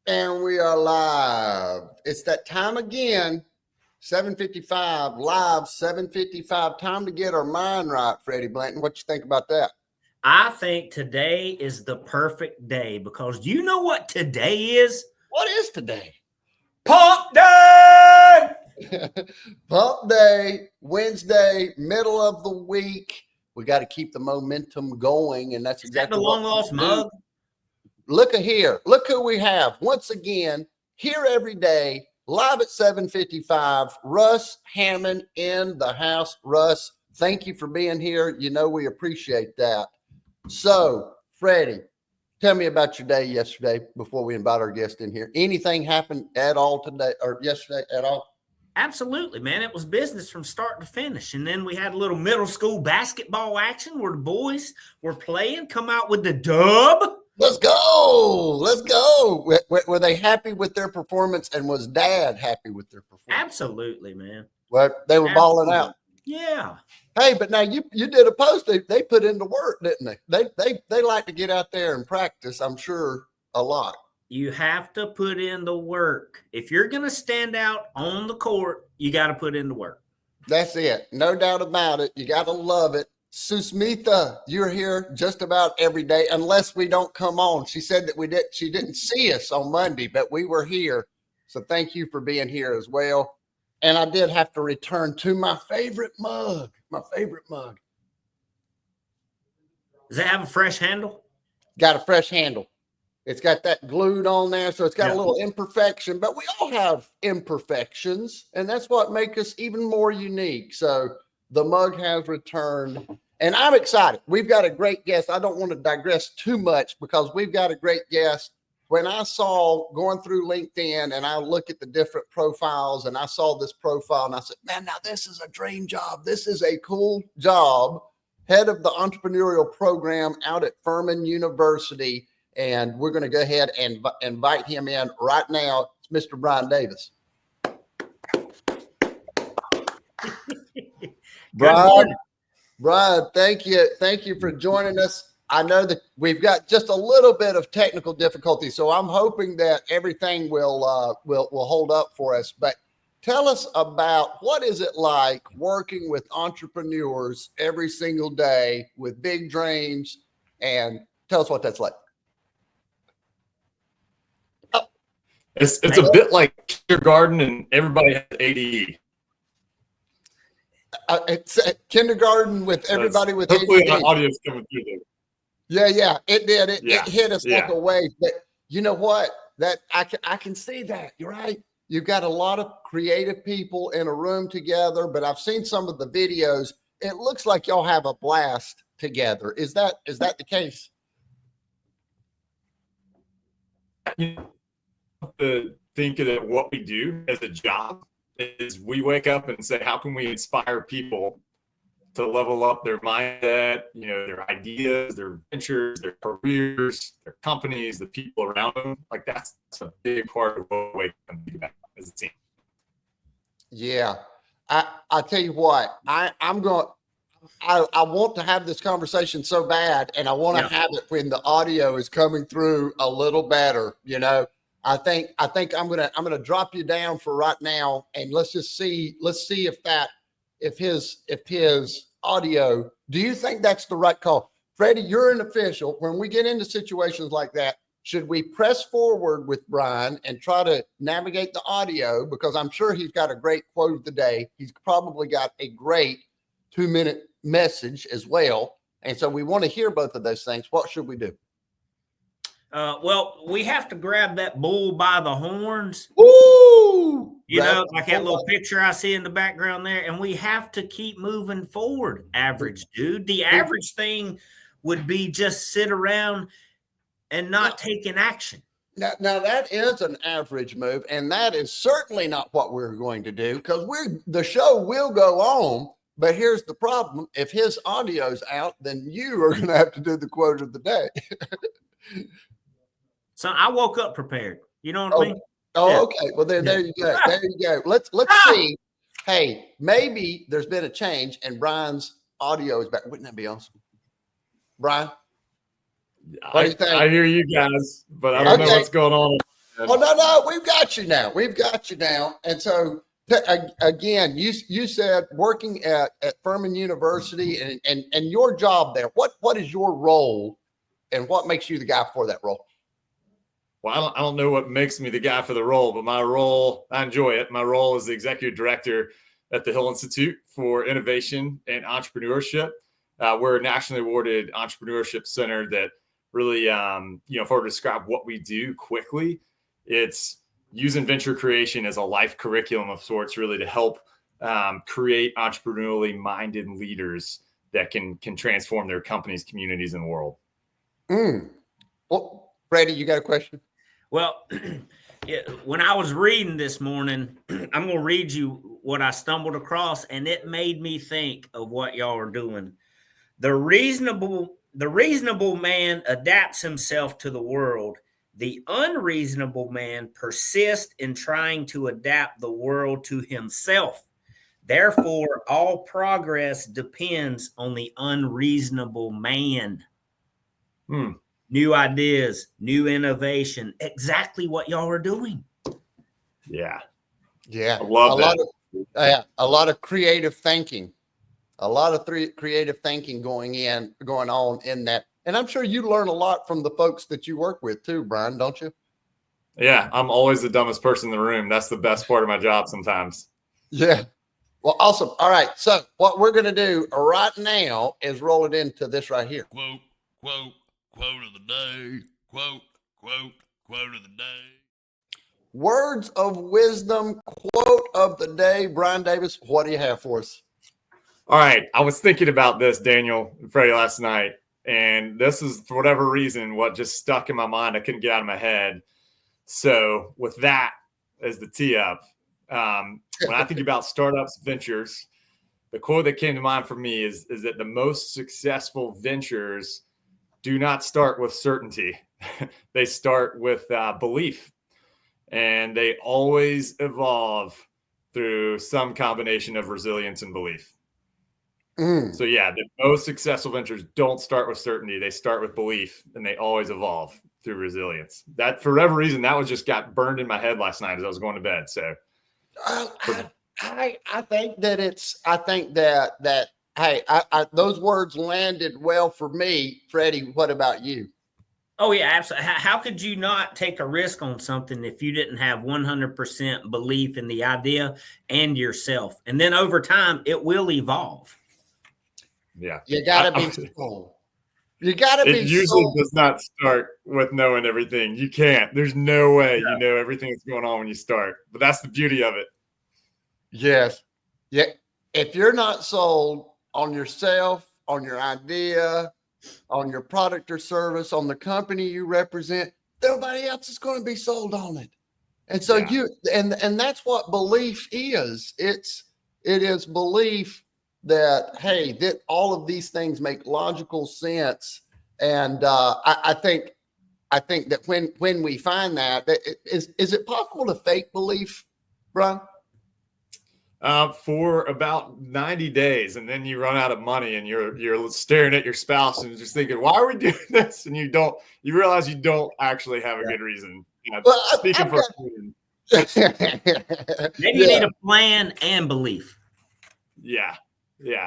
And we are live. It's that time again, 7:55, live 7:55. Time to get our mind right, Freddie Blanton. What you think about that? I think today is the perfect day because you know what today is? What is today? Pump Day! Pump Day, Wednesday, middle of the week. We got to keep the momentum going, and that's exactly the long lost mug. Look at here. Look who we have. Once again, here every day, live at 7:55. Russ Hammond in the house. Russ, thank you for being here. You know we appreciate that. So, Freddie, tell me about your day yesterday before we invite our guest in here. Anything happened at all today or yesterday at all? Absolutely, man. It was business from start to finish. And then we had a little middle school basketball action where the boys were playing, come out with the dub. Let's go. Let's go. Were they happy with their performance, and was Dad happy with their performance? Absolutely, man. Well, they were balling out. Yeah. Hey, but now you did a post. They put into work, didn't they? They like to get out there and practice, I'm sure, a lot. You have to put in the work. If you're going to stand out on the court, you got to put in the work. That's it. No doubt about it. You got to love it. Susmitha, you're here just about every day, unless we don't come on. She said that she didn't see us on Monday, but we were here. So thank you for being here as well. And I did have to return to my favorite mug. Does it have a fresh handle? Got a fresh handle. It's got that glued on there, so it's got a little imperfection, but we all have imperfections, and that's what makes us even more unique. So the mug has returned, and I'm excited. We've got a great guest. I don't want to digress too much because we've got a great guest. When I saw going through LinkedIn and I look at the different profiles and I saw this profile and I said, man, now this is a dream job. This is a cool job. Head of the entrepreneurial program out at Furman University. And we're going to go ahead and invite him in right now. It's Mr. Bryan Davis. Bryan, thank you. Thank you for joining us. I know that we've got just a little bit of technical difficulty, so I'm hoping that everything will hold up for us. But tell us about what is it like working with entrepreneurs every single day with big dreams, and tell us what that's like. It's a bit like kindergarten, and everybody has ADE. It's kindergarten with everybody with hopefully ADD. Hopefully, our audio's coming through there. Yeah, it did. It hit us like a wave. But you know what? That I can see that. You're right. You've got a lot of creative people in a room together. But I've seen some of the videos. It looks like y'all have a blast together. Is that the case? You know, to think that what we do as a job is we wake up and say, how can we inspire people to level up their mindset, their ideas, their ventures, their careers, their companies, the people around them. Like that's a big part of what we do as a team. Yeah. I tell you what, I want to have this conversation so bad, and I want to have it when the audio is coming through a little better. I think I'm gonna drop you down for right now, and let's see if his audio. Do you think that's the right call, Freddie? You're an official. When we get into situations like that, should we press forward with Bryan and try to navigate the audio? Because I'm sure he's got a great quote of the day. He's probably got a great 2-minute message as well. And so we want to hear both of those things. What should we do? Well, we have to grab that bull by the horns. Woo! Like that little picture I see in the background there. And we have to keep moving forward, average dude. The average thing would be just sit around and not take an action. Now that is an average move, and that is certainly not what we're going to do, because the show will go on, But here's the problem. If his audio's out, then you are going to have to do the quote of the day. So I woke up prepared. You know what I mean? Oh, Yeah. okay. Well, there you go. There you go. Let's see. Hey, maybe there's been a change and Bryan's audio is back. Wouldn't that be awesome? Bryan? What do you think? I hear you guys, but I don't know what's going on. Oh, no, we've got you now. We've got you now. And so, again, you said working at Furman University and your job there. What is your role, and what makes you the guy for that role? Well, I don't know what makes me the guy for the role, but my role, I enjoy it. My role is the executive director at the Hill Institute for Innovation and Entrepreneurship. We're a nationally awarded entrepreneurship center that really, if I were to describe what we do quickly, it's using venture creation as a life curriculum of sorts, really to help create entrepreneurially minded leaders that can transform their companies, communities, and the world. Well, Brady, you got a question? Well, when I was reading this morning, I'm going to read you what I stumbled across, and it made me think of what y'all are doing. The reasonable man adapts himself to the world. The unreasonable man persists in trying to adapt the world to himself. Therefore, all progress depends on the unreasonable man. New ideas, new innovation, exactly what y'all are doing. Yeah. I love that. A lot of creative thinking. A lot of creative thinking going on in that. And I'm sure you learn a lot from the folks that you work with too, Bryan, don't you? Yeah, I'm always the dumbest person in the room. That's the best part of my job sometimes. Yeah. Well, awesome. All right. So what we're going to do right now is roll it into this right here. Quote of the day. Quote of the day. Words of wisdom, quote of the day. Bryan Davis, what do you have for us? All right. I was thinking about this, Daniel and Freddie, last night. And this is, for whatever reason, what just stuck in my mind. I couldn't get out of my head. So with that as the tee up, when I think about startups, ventures, the quote that came to mind for me is that the most successful ventures do not start with certainty. They start with belief. And they always evolve through some combination of resilience and belief. So yeah, the most successful ventures don't start with certainty. They start with belief, and they always evolve through resilience. That, for whatever reason, that was just got burned in my head last night as I was going to bed. So I think that hey, those words landed well for me. Freddie, what about you? Oh, yeah, absolutely. How could you not take a risk on something if you didn't have 100% belief in the idea and yourself? And then over time, it will evolve. Yeah. You got to be sold. You got to be It usually sold. does not start with knowing everything. You can't. There's no way you know everything that's going on when you start. But that's the beauty of it. Yes. Yeah. If you're not sold on yourself, on your idea, on your product or service, on the company you represent, nobody else is going to be sold on it. And so and that's what belief is. It is belief that, hey, that all of these things make logical sense. And I think that when we find that is it possible to fake belief, Bryan? For about 90 days, and then you run out of money, and you're staring at your spouse and just thinking, "Why are we doing this?" And you realize you don't actually have a good reason. Speaking for maybe you need a plan and belief. Yeah. You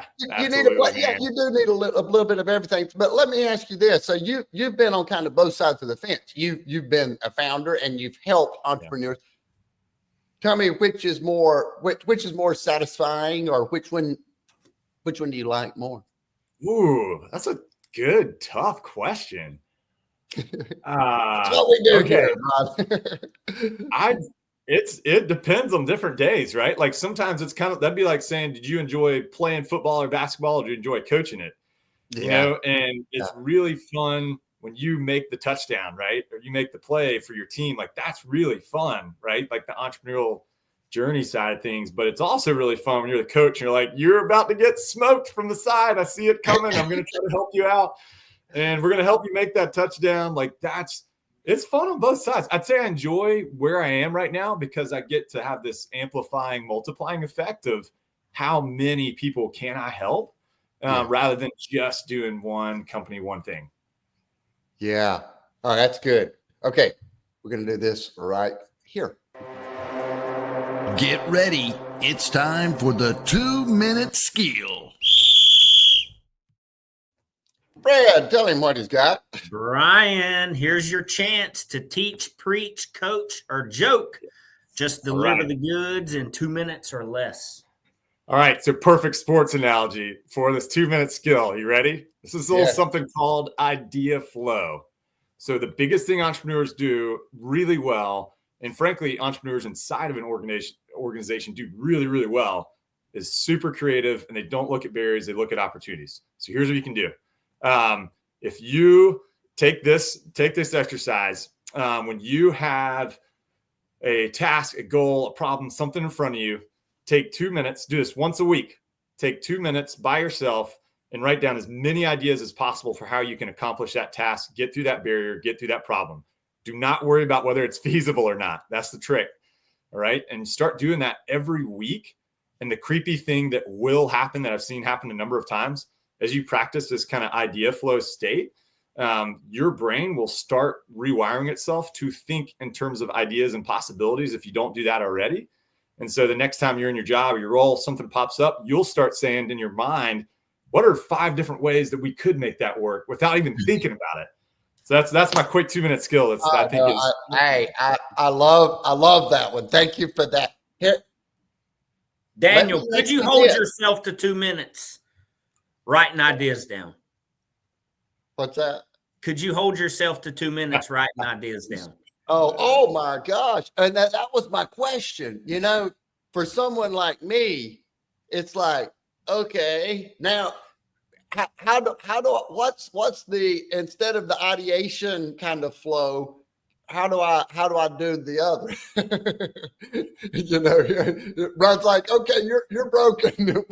need a plan. Yeah, you do need a little bit of everything. But let me ask you this: so you've been on kind of both sides of the fence. You've been a founder and you've helped entrepreneurs. Yeah. Tell me which is more satisfying, or which one do you like more? Ooh, that's a good, tough question. That's what we do here, Rod. It depends on different days, right? Like sometimes it's kind of, that'd be like saying, did you enjoy playing football or basketball, or did you enjoy coaching it? You know, and it's really fun when you make the touchdown, right? Or you make the play for your team. Like that's really fun, right? Like the entrepreneurial journey side of things, but it's also really fun when you're the coach and you're like, you're about to get smoked from the side. I see it coming. I'm going to try to help you out, and we're going to help you make that touchdown. Like it's fun on both sides. I'd say I enjoy where I am right now because I get to have this amplifying, multiplying effect of how many people can I help rather than just doing one company, one thing. Yeah. Oh, that's good. Okay. We're going to do this right here. Get ready. It's time for the 2-minute skill. Brad, tell him what he's got. Bryan, here's your chance to teach, preach, coach, or joke. Just deliver the goods in 2 minutes or less. All right. So perfect sports analogy for this 2-minute skill. You ready? This is a little something called idea flow. So the biggest thing entrepreneurs do really well, and frankly, entrepreneurs inside of an organization do really, really well, is super creative, and they don't look at barriers. They look at opportunities. So here's what you can do. If you take this exercise, when you have a task, a goal, a problem, something in front of you, take 2 minutes, do this once a week, take 2 minutes by yourself and write down as many ideas as possible for how you can accomplish that task, get through that barrier, get through that problem. Do not worry about whether it's feasible or not. That's the trick. All right. And start doing that every week. And the creepy thing that will happen, that I've seen happen a number of times, as you practice this kind of idea flow state, your brain will start rewiring itself to think in terms of ideas and possibilities if you don't do that already. And so the next time you're in your job or your role, something pops up, you'll start saying in your mind, what are 5 different ways that we could make that work without even thinking about it? So that's my quick 2-minute skill. I love that one. Thank you for that. Here, Daniel, could you hold yourself to 2 minutes writing ideas down? What's that? Could you hold yourself to 2 minutes writing ideas down? Oh my gosh. And that was my question. You know, for someone like me, it's like, okay, now what's the, instead of the ideation kind of flow, how do I do the other? You know, Brad's like, okay, you're broken.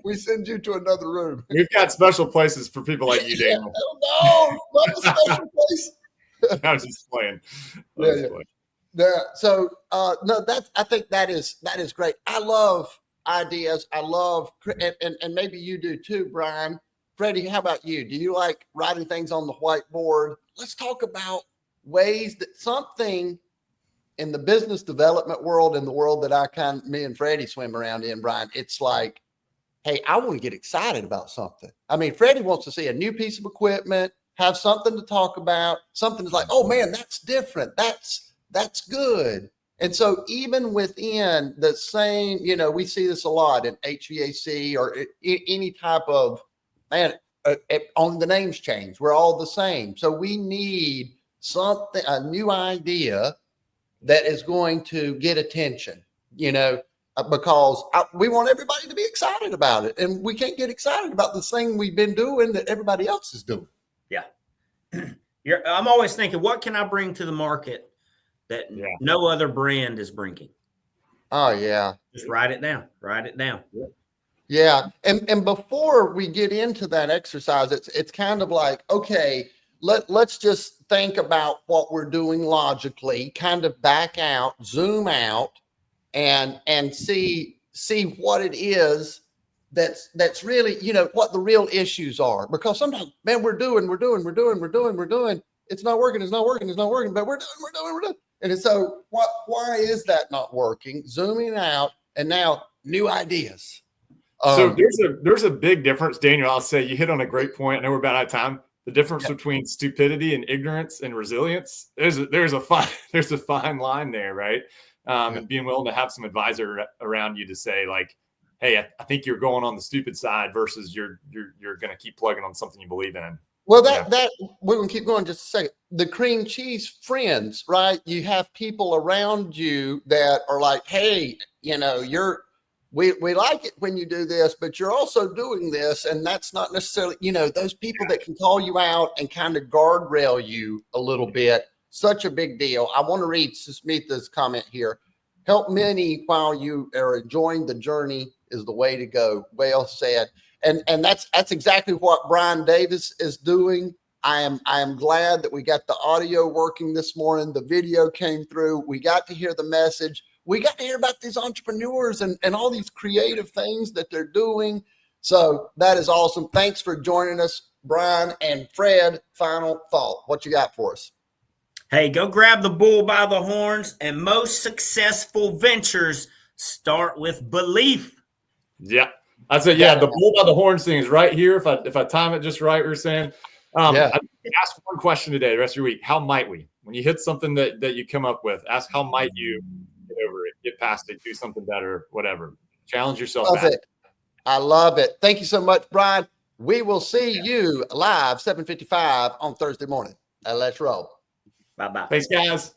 We send you to another room. We've got special places for people like you, Daniel. No, not a special place. I'm just playing. Yeah. So no, I think that is great. I love ideas. I love, and maybe you do too, Bryan. Freddie, how about you? Do you like writing things on the whiteboard? Let's talk about ways that something in the business development world, in the world that me and Freddie swim around in, Bryan, it's like, hey, I want to get excited about something. I mean, Freddie wants to see a new piece of equipment, have something to talk about, something that's like, oh man, that's different. That's good. And so even within the same, you know, we see this a lot in HVAC or any type of, man, only the names change. We're all the same. So we need something, a new idea that is going to get attention, you know, because we want everybody to be excited about it. And we can't get excited about the thing we've been doing that everybody else is doing. Yeah. I'm always thinking, what can I bring to the market that no other brand is bringing? Oh, yeah. Just write it down. Write it down. Yeah. And before we get into that exercise, it's kind of like, okay, let's just think about what we're doing logically, kind of back out, zoom out, and see what it is that's really, you know, what the real issues are. Because sometimes, man, we're doing, it's not working, but we're doing. And so why is that not working? Zooming out, and now new ideas. So there's a big difference, Daniel. I'll say you hit on a great point. I know we're about out of time. The difference between stupidity and ignorance and resilience, there's a fine line there, right? And being willing to have some advisor around you to say, like, hey, I think you're going on the stupid side versus you're going to keep plugging on something you believe in. Well, that we're going to keep going just a second. The cream cheese friends, right? You have people around you that are like, hey, you know, we like it when you do this, but you're also doing this. And that's not necessarily, you know, those people that can call you out and kind of guardrail you a little bit. Such a big deal. I want to read Smita's comment here. help many while you are enjoying the journey is the way to go. Well said. And that's exactly what Bryan Davis is doing. I am glad that we got the audio working this morning. The video came through. We got to hear the message. We got to hear about these entrepreneurs and all these creative things that they're doing. So that is awesome. Thanks for joining us, Bryan and Fred. Final thought. What you got for us? Hey, go grab the bull by the horns, and most successful ventures start with belief. Yeah. I'd say, yeah, the bull by the horns thing is right here. If I time it just right, we're saying, Yeah. ask one question today, the rest of your week. How might we? When you hit something that you come up with, ask how might you get over it, get past it, do something better, whatever. Challenge yourself. Love it. I love it. Thank you so much, Bryan. We will see you live 7:55 on Thursday morning. Let's roll. Bye-bye. Thanks, guys.